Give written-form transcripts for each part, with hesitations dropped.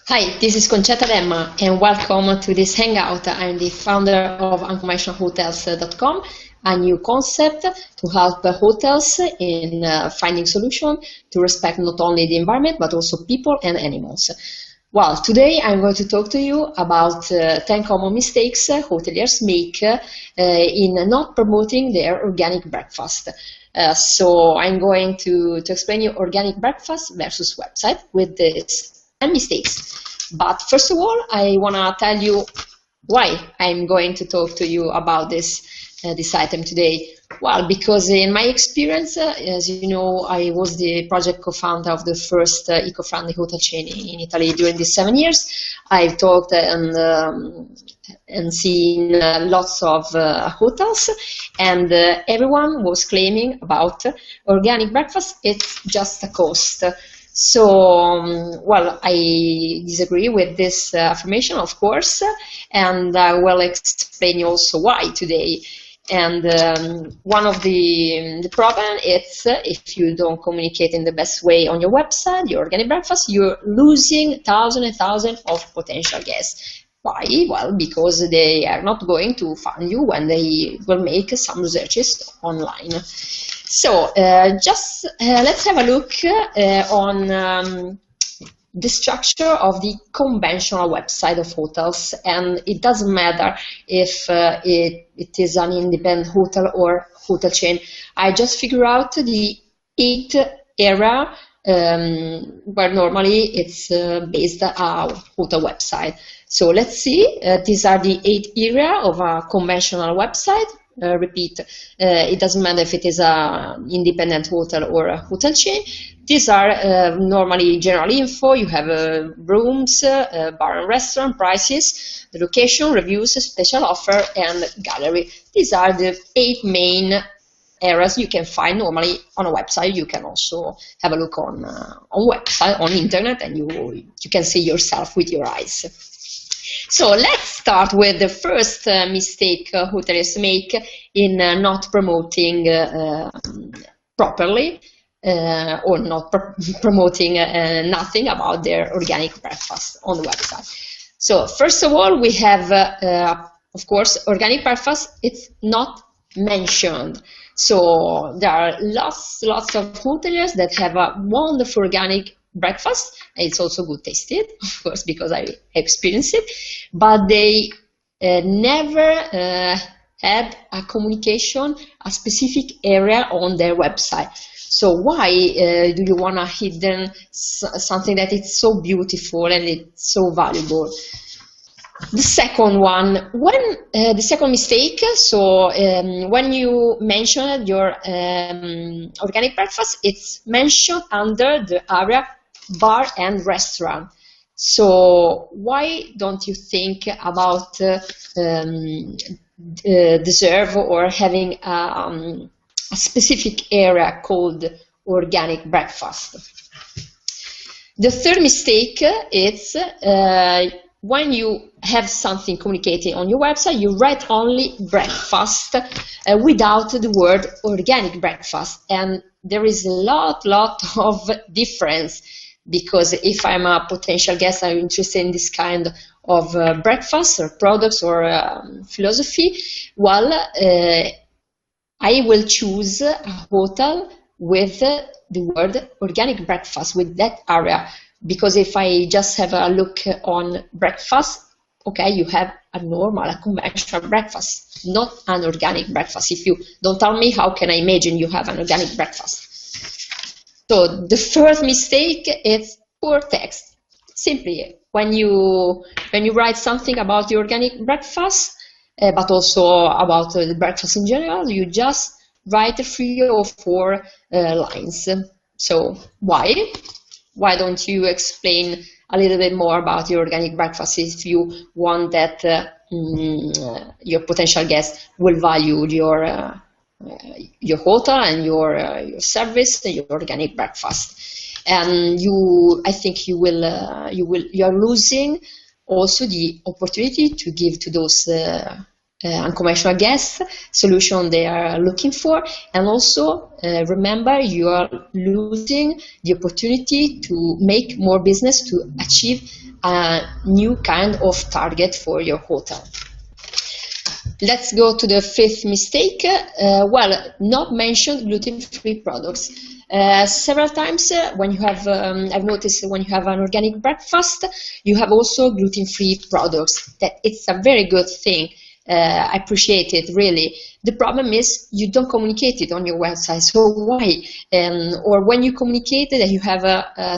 Hi, this is Concetta D'Emma and welcome to this hangout. I'm the founder of unconventionalhotels.com, a new concept to help hotels in finding solutions to respect not only the environment but also people and animals. Well, today I'm going to talk to you about 10 common mistakes hoteliers make in not promoting their organic breakfast. So I'm going to explain you organic breakfast versus website with these 10 mistakes. But first of all, I want to tell you why I'm going to talk to you about this item today. Well, because in my experience, as you know, I was the project co-founder of the first eco-friendly hotel chain in Italy during these 7 years. I've talked and seen lots of hotels, and everyone was claiming about organic breakfast. It's just a cost. So, well, I disagree with this affirmation, of course, and I will explain you also why today. And one of the problem is if you don't communicate in the best way on your website, your organic breakfast, you're losing thousands and thousands of potential guests. Why? Well, because they are not going to find you when they will make some researches online. So let's have a look on the structure of the conventional website of hotels, and it doesn't matter if it is an independent hotel or hotel chain. I just figure out the 8 area where normally it's based a hotel website. So let's see, these are the 8 area of a conventional website. Repeat, it doesn't matter if it is an independent hotel or a hotel chain. These are normally general info. You have rooms, bar and restaurant, prices, the location, reviews, special offer, and gallery. These are the 8 main areas you can find normally on a website. You can also have a look on website, on internet, and you can see yourself with your eyes. So let's start with the first mistake hoteliers make in not promoting properly or not promoting nothing about their organic breakfast on the website. So first of all, we have, of course, organic breakfast. It's not mentioned. So there are lots of hoteliers that have a wonderful organic breakfast. It's also good tasted, of course, because I experienced it, but they never had a communication, a specific area on their website. So why do you want to hidden something that is so beautiful and it's so valuable? The second one, the second mistake, so when you mention your organic breakfast, it's mentioned under the area bar and restaurant. So why don't you think about deserve or having a specific area called organic breakfast? The third mistake is when you have something communicating on your website, you write only breakfast without the word organic breakfast, and there is a lot of difference. Because if I'm a potential guest, I'm interested in this kind of breakfast or products or philosophy, well, I will choose a hotel with the word organic breakfast, with that area. Because if I just have a look on breakfast, okay, you have a normal, a conventional breakfast, not an organic breakfast. If you don't tell me, how can I imagine you have an organic breakfast? So the first mistake is poor text. Simply, when you write something about the organic breakfast, but also about the breakfast in general, you just write 3 or 4 lines. So why? Why don't you explain a little bit more about your organic breakfast if you want that your potential guest will value your hotel and your service, your organic breakfast, and I think you are losing also the opportunity to give to those unconventional guests solution they are looking for, and also remember you are losing the opportunity to make more business, to achieve a new kind of target for your hotel. Let's go to the fifth mistake. Well, not mention gluten-free products. Several times when you have, I've noticed when you have an organic breakfast, you have also gluten-free products. That it's a very good thing. I appreciate it, really. The problem is you don't communicate it on your website. So why? Or when you communicate that you have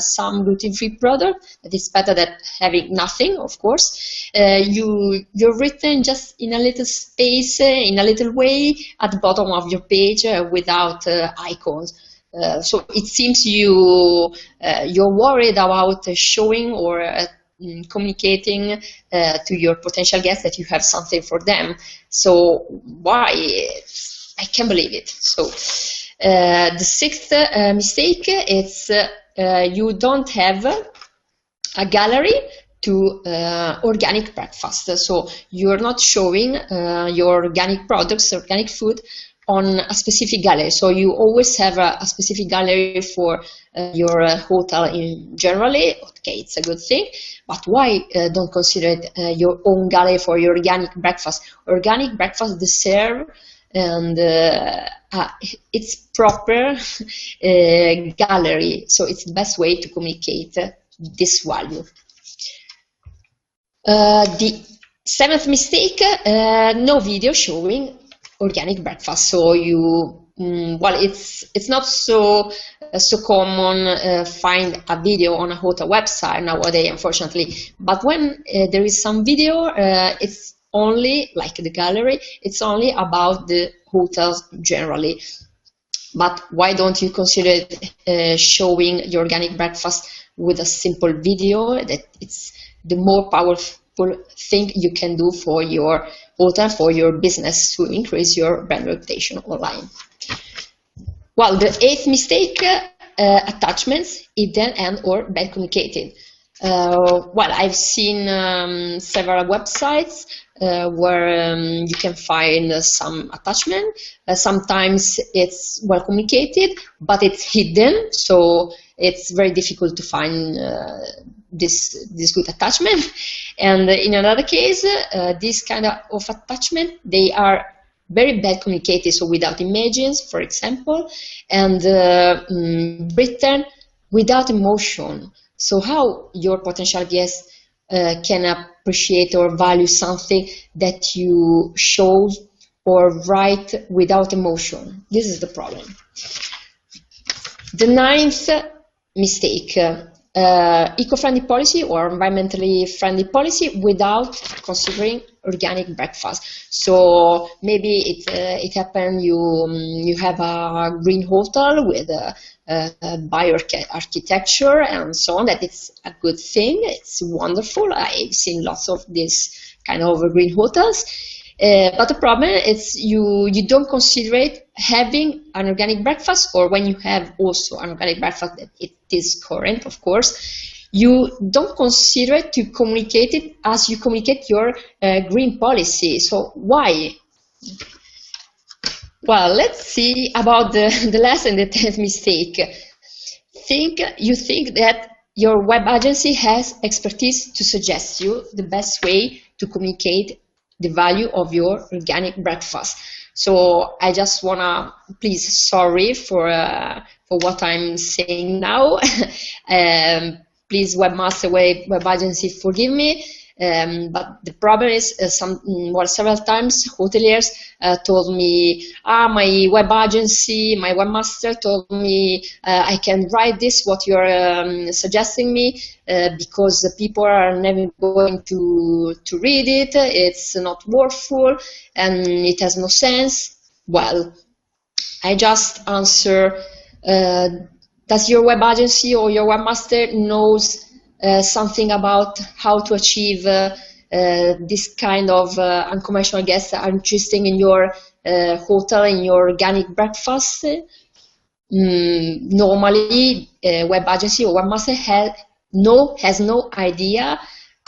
some gluten-free product, that is better than having nothing, of course. You're written just in a little space, in a little way, at the bottom of your page without icons. So it seems you're worried about showing or communicating to your potential guests that you have something for them. So why? I can't believe it. So the sixth mistake is you don't have a gallery to organic breakfast. So you're not showing your organic products, organic food, on a specific gallery. So you always have a specific gallery for your hotel in generally. Okay, it's a good thing, but why don't consider it your own gallery for your organic breakfast? Organic breakfast deserve and it's proper gallery. So it's the best way to communicate this value. The seventh mistake, no video showing organic breakfast. So you, well, it's not so common find a video on a hotel website nowadays, unfortunately. But when there is some video, it's only like the gallery. It's only about the hotels generally. But why don't you consider showing your organic breakfast with a simple video? That it's the more powerful thing you can do for your hotel, for your business, to increase your brand reputation online. Well, the eighth mistake, attachments, hidden and or bad communicated. Well, I've seen several websites where you can find some attachment. Sometimes it's well communicated, but it's hidden, so it's very difficult to find this good attachment. And in another case, this kind of attachment, they are very bad communicated, so without images, for example, and written without emotion. So how your potential guests can appreciate or value something that you show or write without emotion? This is the problem. The ninth mistake, eco-friendly policy or environmentally friendly policy without considering organic breakfast. So maybe it happened you have a green hotel with bio-architecture and so on, that it's a good thing, it's wonderful. I've seen lots of this kind of green hotels. But the problem is you don't consider it having an organic breakfast, or when you have also an organic breakfast, that it is current, of course, you don't consider it to communicate it as you communicate your green policy. So why? Well, let's see about the last and the 10th mistake. You think that your web agency has expertise to suggest you the best way to communicate the value of your organic breakfast. So I just wanna please sorry for what I'm saying now. Please, webmaster, web agency, forgive me. But the problem is several times hoteliers told me, my web agency, my webmaster told me I can write this, what you're suggesting me, because the people are never going to read it, it's not worthful, and it has no sense. Well, I just answer, does your web agency or your webmaster knows something about how to achieve this kind of unconventional guests that are interesting in your hotel, in your organic breakfast? Normally, web agency or webmaster has no idea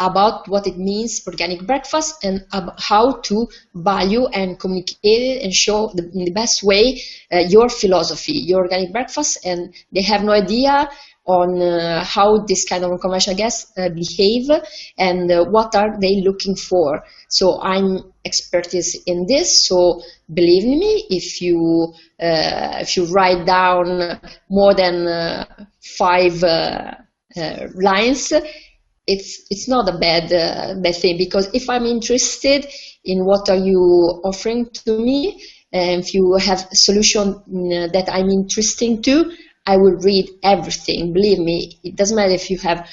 about what it means organic breakfast and how to value and communicate it and show in the best way your philosophy, your organic breakfast, and they have no idea on how this kind of unconventional guests behave and what are they looking for. So I'm expertise in this, so believe me, if you write down more than 5 lines, it's not a bad thing, because if I'm interested in what are you offering to me, and if you have a solution that I'm interested to, I will read everything. Believe me, it doesn't matter if you have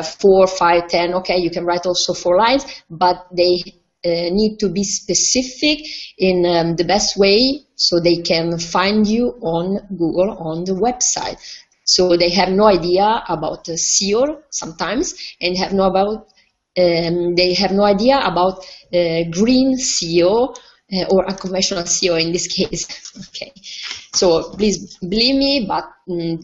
4, 5, 10. Okay, you can write also 4 lines, but they need to be specific in the best way, so they can find you on Google, on the website. So they have no idea about SEO sometimes, and they have no idea about green SEO or unconventional SEO in this case. Okay, so please believe me, but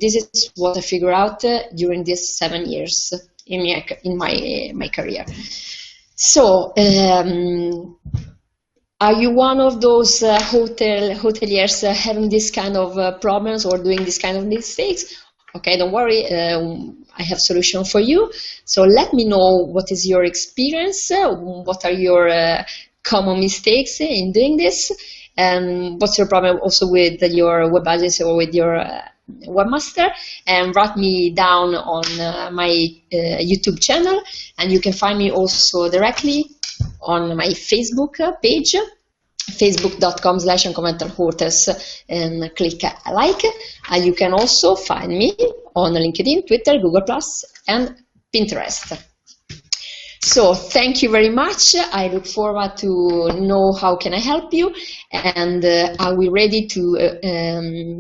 this is what I figured out during these 7 years in my career. So, are you one of those hoteliers having this kind of problems or doing this kind of mistakes? Okay, don't worry, I have solution for you. So let me know what is your experience, what are your common mistakes in doing this, and what's your problem also with your web agency or with your webmaster, and write me down on my YouTube channel, and you can find me also directly on my Facebook page, facebook.com/unconventionalhotels, and click like. And you can also find me on LinkedIn, Twitter, Google+, and Pinterest. So thank you very much. I look forward to know how can I help you, and are we ready to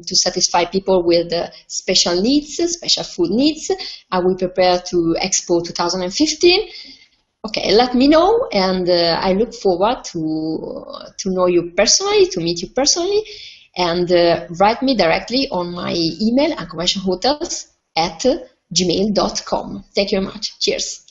satisfy people with special needs, special food needs? Are we prepared to Expo 2015? Okay, let me know, and I look forward to know you personally, to meet you personally, and write me directly on my email, unconventionalhotels@gmail.com. Thank you very much. Cheers.